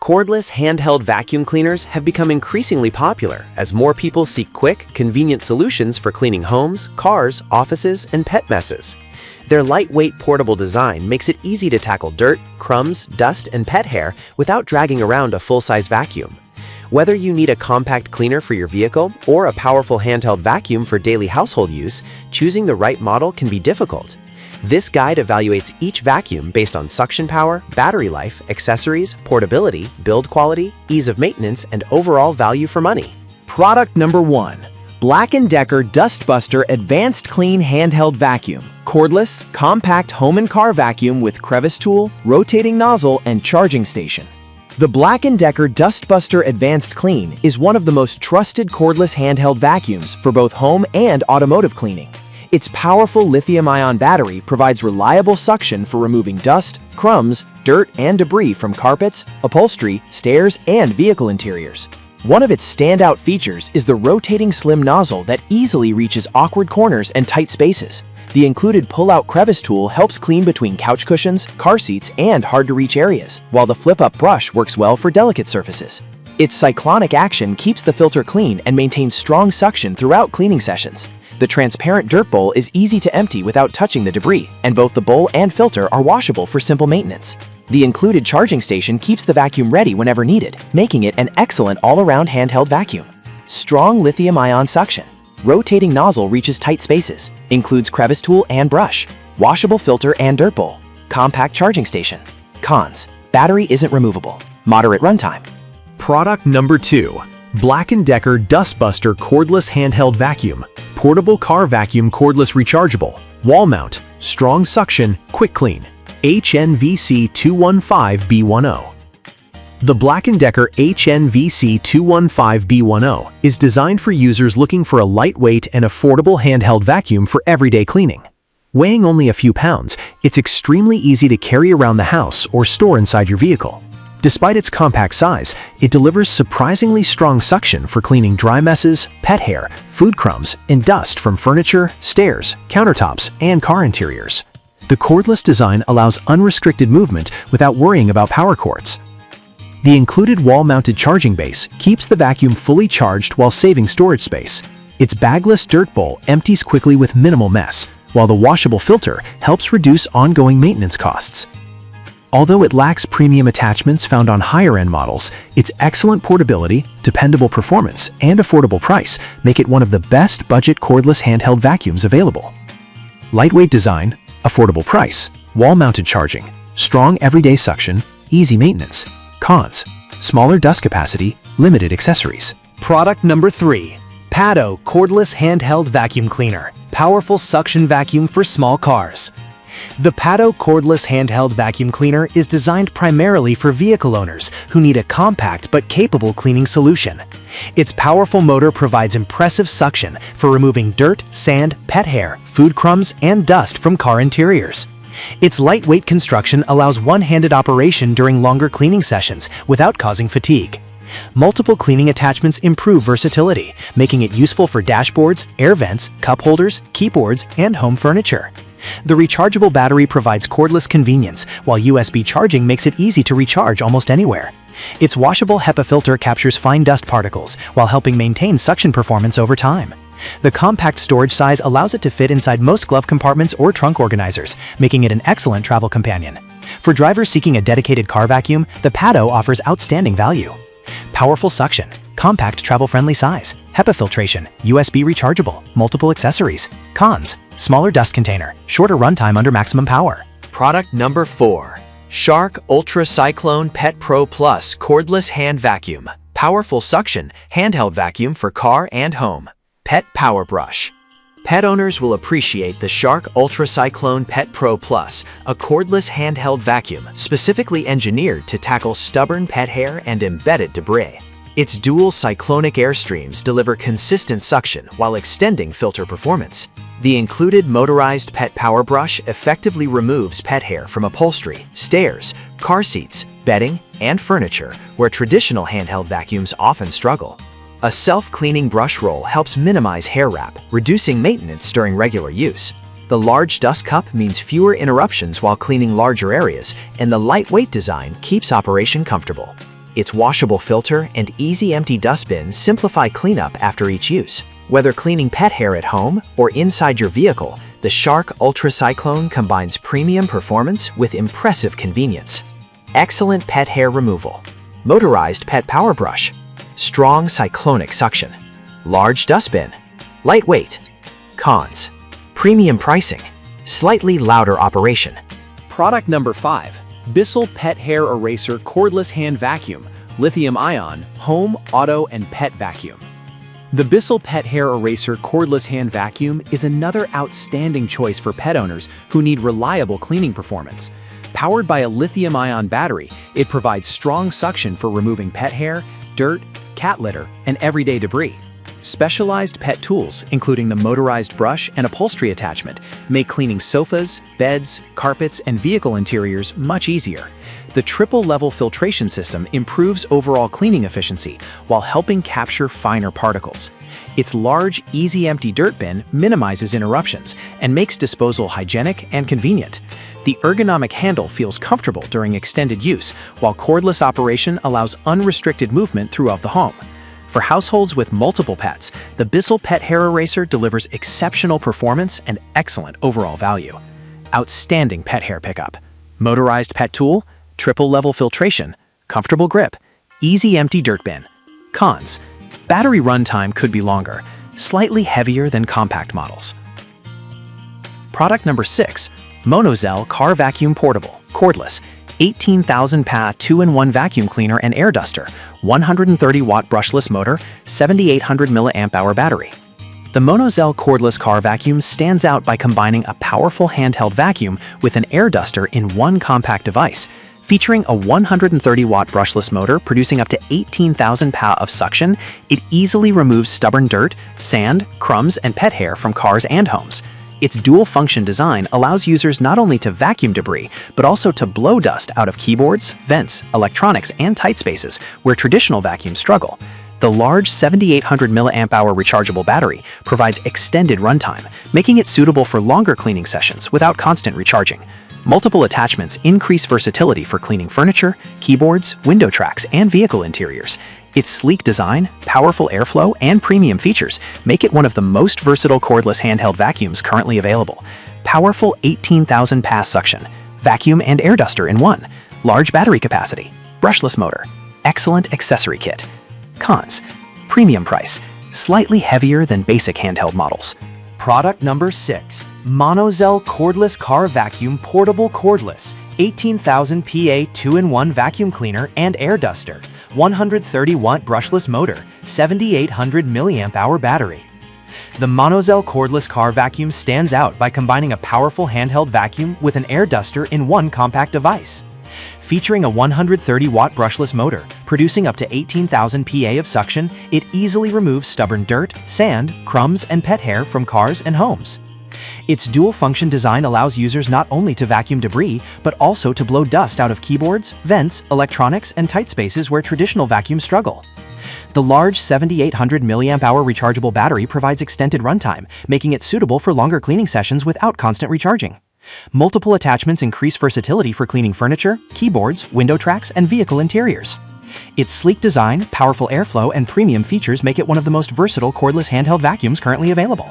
Cordless handheld vacuum cleaners have become increasingly popular as more people seek quick, convenient solutions for cleaning homes, cars, offices, and pet messes. Their lightweight, portable design makes it easy to tackle dirt, crumbs, dust, and pet hair without dragging around a full-size vacuum. Whether you need a compact cleaner for your vehicle or a powerful handheld vacuum for daily household use, choosing the right model can be difficult. This guide evaluates each vacuum based on suction power, battery life, accessories, portability, build quality, ease of maintenance, and overall value for money. Product number 1. BLACK+DECKER Dustbuster Advanced Clean Handheld Vacuum. Cordless, compact home and car vacuum with crevice tool, rotating nozzle, and charging station. The BLACK+DECKER Dustbuster Advanced Clean is one of the most trusted cordless handheld vacuums for both home and automotive cleaning. Its powerful lithium-ion battery provides reliable suction for removing dust, crumbs, dirt, and debris from carpets, upholstery, stairs, and vehicle interiors. One of its standout features is the rotating slim nozzle that easily reaches awkward corners and tight spaces. The included pull-out crevice tool helps clean between couch cushions, car seats, and hard-to-reach areas, while the flip-up brush works well for delicate surfaces. Its cyclonic action keeps the filter clean and maintains strong suction throughout cleaning sessions. The transparent dirt bowl is easy to empty without touching the debris, and both the bowl and filter are washable for simple maintenance. The included charging station keeps the vacuum ready whenever needed, making it an excellent all-around handheld vacuum. Strong lithium-ion suction. Rotating nozzle reaches tight spaces. Includes crevice tool and brush. Washable filter and dirt bowl. Compact charging station. Cons: battery isn't removable. Moderate runtime. Product number 2. BLACK+DECKER Dustbuster Cordless Handheld Vacuum. Portable car vacuum, cordless rechargeable. Wall mount. Strong suction, quick clean. HNVC 215B10. The BLACK+DECKER HNVC 215B10 is designed for users looking for a lightweight and affordable handheld vacuum for everyday cleaning. Weighing only a few pounds, it's extremely easy to carry around the house or store inside your vehicle. Despite its compact size, it delivers surprisingly strong suction for cleaning dry messes, pet hair, food crumbs, and dust from furniture, stairs, countertops, and car interiors. The cordless design allows unrestricted movement without worrying about power cords. The included wall-mounted charging base keeps the vacuum fully charged while saving storage space. Its bagless dirt bowl empties quickly with minimal mess, while the washable filter helps reduce ongoing maintenance costs. Although it lacks premium attachments found on higher-end models, its excellent portability, dependable performance, and affordable price make it one of the best budget cordless handheld vacuums available. Lightweight design, affordable price, wall-mounted charging, strong everyday suction, easy maintenance. Cons: smaller dust capacity, limited accessories. Product number 3. Pado Cordless Handheld Vacuum Cleaner. Powerful suction vacuum for small cars. The Pado Cordless Handheld Vacuum Cleaner is designed primarily for vehicle owners who need a compact but capable cleaning solution. Its powerful motor provides impressive suction for removing dirt, sand, pet hair, food crumbs, and dust from car interiors. Its lightweight construction allows one-handed operation during longer cleaning sessions without causing fatigue. Multiple cleaning attachments improve versatility, making it useful for dashboards, air vents, cup holders, keyboards, and home furniture. The rechargeable battery provides cordless convenience, while USB charging makes it easy to recharge almost anywhere. Its washable HEPA filter captures fine dust particles while helping maintain suction performance over time. The compact storage size allows it to fit inside most glove compartments or trunk organizers, making it an excellent travel companion. For drivers seeking a dedicated car vacuum, the Pado offers outstanding value. Powerful suction, compact travel-friendly size, HEPA filtration, USB rechargeable, multiple accessories. Cons: smaller dust container, shorter runtime under maximum power. Product number 4. Shark Ultra Cyclone Pet Pro Plus Cordless Hand Vacuum. Powerful suction, handheld vacuum for car and home. Pet Power Brush. Pet owners will appreciate the Shark Ultra Cyclone Pet Pro Plus, a cordless handheld vacuum specifically engineered to tackle stubborn pet hair and embedded debris. Its dual cyclonic air streams deliver consistent suction while extending filter performance. The included motorized pet power brush effectively removes pet hair from upholstery, stairs, car seats, bedding, and furniture, where traditional handheld vacuums often struggle. A self-cleaning brush roll helps minimize hair wrap, reducing maintenance during regular use. The large dust cup means fewer interruptions while cleaning larger areas, and the lightweight design keeps operation comfortable. Its washable filter and easy empty dustbin simplify cleanup after each use. Whether cleaning pet hair at home or inside your vehicle, the Shark Ultra Cyclone combines premium performance with impressive convenience. Excellent pet hair removal. Motorized pet power brush. Strong cyclonic suction. Large dustbin. Lightweight. Cons. Premium pricing. Slightly louder operation. Product number 5. Bissell Pet Hair Eraser Cordless Hand Vacuum, Lithium-ion, Home, Auto, and Pet Vacuum. The Bissell Pet Hair Eraser Cordless Hand Vacuum is another outstanding choice for pet owners who need reliable cleaning performance. Powered by a lithium-ion battery, it provides strong suction for removing pet hair, dirt, cat litter, and everyday debris. Specialized pet tools, including the motorized brush and upholstery attachment, make cleaning sofas, beds, carpets, and vehicle interiors much easier. The triple-level filtration system improves overall cleaning efficiency while helping capture finer particles. Its large, easy-empty dirt bin minimizes interruptions and makes disposal hygienic and convenient. The ergonomic handle feels comfortable during extended use, while cordless operation allows unrestricted movement throughout the home. For households with multiple pets, the Bissell Pet Hair Eraser delivers exceptional performance and excellent overall value. Outstanding pet hair pickup. Motorized pet tool, triple-level filtration, comfortable grip, easy empty dirt bin. Cons. Battery runtime could be longer, slightly heavier than compact models. Product number 6. Monozell Car Vacuum Portable, Cordless, 18,000 PA 2-in-1 vacuum cleaner and air duster, 130-watt brushless motor, 7,800 mAh battery. The Monozell cordless car vacuum stands out by combining a powerful handheld vacuum with an air duster in one compact device. Featuring a 130-watt brushless motor producing up to 18,000 PA of suction, it easily removes stubborn dirt, sand, crumbs, and pet hair from cars and homes. Its dual-function design allows users not only to vacuum debris, but also to blow dust out of keyboards, vents, electronics, and tight spaces where traditional vacuums struggle. The large 7,800 mAh rechargeable battery provides extended runtime, making it suitable for longer cleaning sessions without constant recharging. Multiple attachments increase versatility for cleaning furniture, keyboards, window tracks, and vehicle interiors. Its sleek design, powerful airflow, and premium features make it one of the most versatile cordless handheld vacuums currently available. Powerful 18,000 PA suction, vacuum and air duster in one, large battery capacity, brushless motor, excellent accessory kit. Cons. Premium price, slightly heavier than basic handheld models. Product number 6. Monozell Cordless Car Vacuum Portable Cordless, 18,000 PA 2-in-1 vacuum cleaner and air duster, 130-watt brushless motor, 7,800 mAh battery. The Monozell Cordless Car Vacuum stands out by combining a powerful handheld vacuum with an air duster in one compact device. Featuring a 130-watt brushless motor, producing up to 18,000 PA of suction, it easily removes stubborn dirt, sand, crumbs, and pet hair from cars and homes. Its dual-function design allows users not only to vacuum debris, but also to blow dust out of keyboards, vents, electronics, and tight spaces where traditional vacuums struggle. The large 7,800 mAh rechargeable battery provides extended runtime, making it suitable for longer cleaning sessions without constant recharging. Multiple attachments increase versatility for cleaning furniture, keyboards, window tracks, and vehicle interiors. Its sleek design, powerful airflow, and premium features make it one of the most versatile cordless handheld vacuums currently available.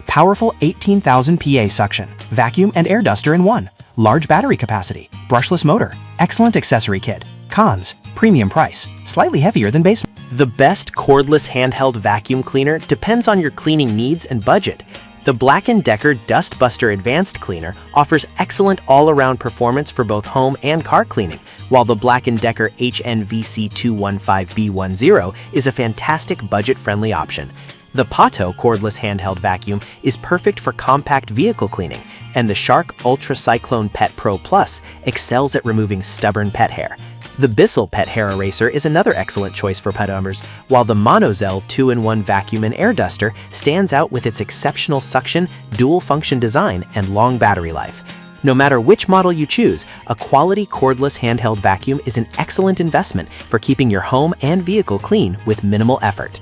Powerful 18,000 PA suction, vacuum and air duster in one, large battery capacity, brushless motor, excellent accessory kit. Cons. Premium price, slightly heavier than base. The best cordless handheld vacuum cleaner depends on your cleaning needs and budget. The BLACK+DECKER Dust Buster Advanced Cleaner offers excellent all-around performance for both home and car cleaning, while the BLACK+DECKER HNVC215B10 is a fantastic budget-friendly option. The Pato cordless handheld vacuum is perfect for compact vehicle cleaning, and the Shark Ultra Cyclone Pet Pro Plus excels at removing stubborn pet hair. The Bissell Pet Hair Eraser is another excellent choice for pet owners, while the Monozell 2-in-1 vacuum and air duster stands out with its exceptional suction, dual-function design, and long battery life. No matter which model you choose, a quality cordless handheld vacuum is an excellent investment for keeping your home and vehicle clean with minimal effort.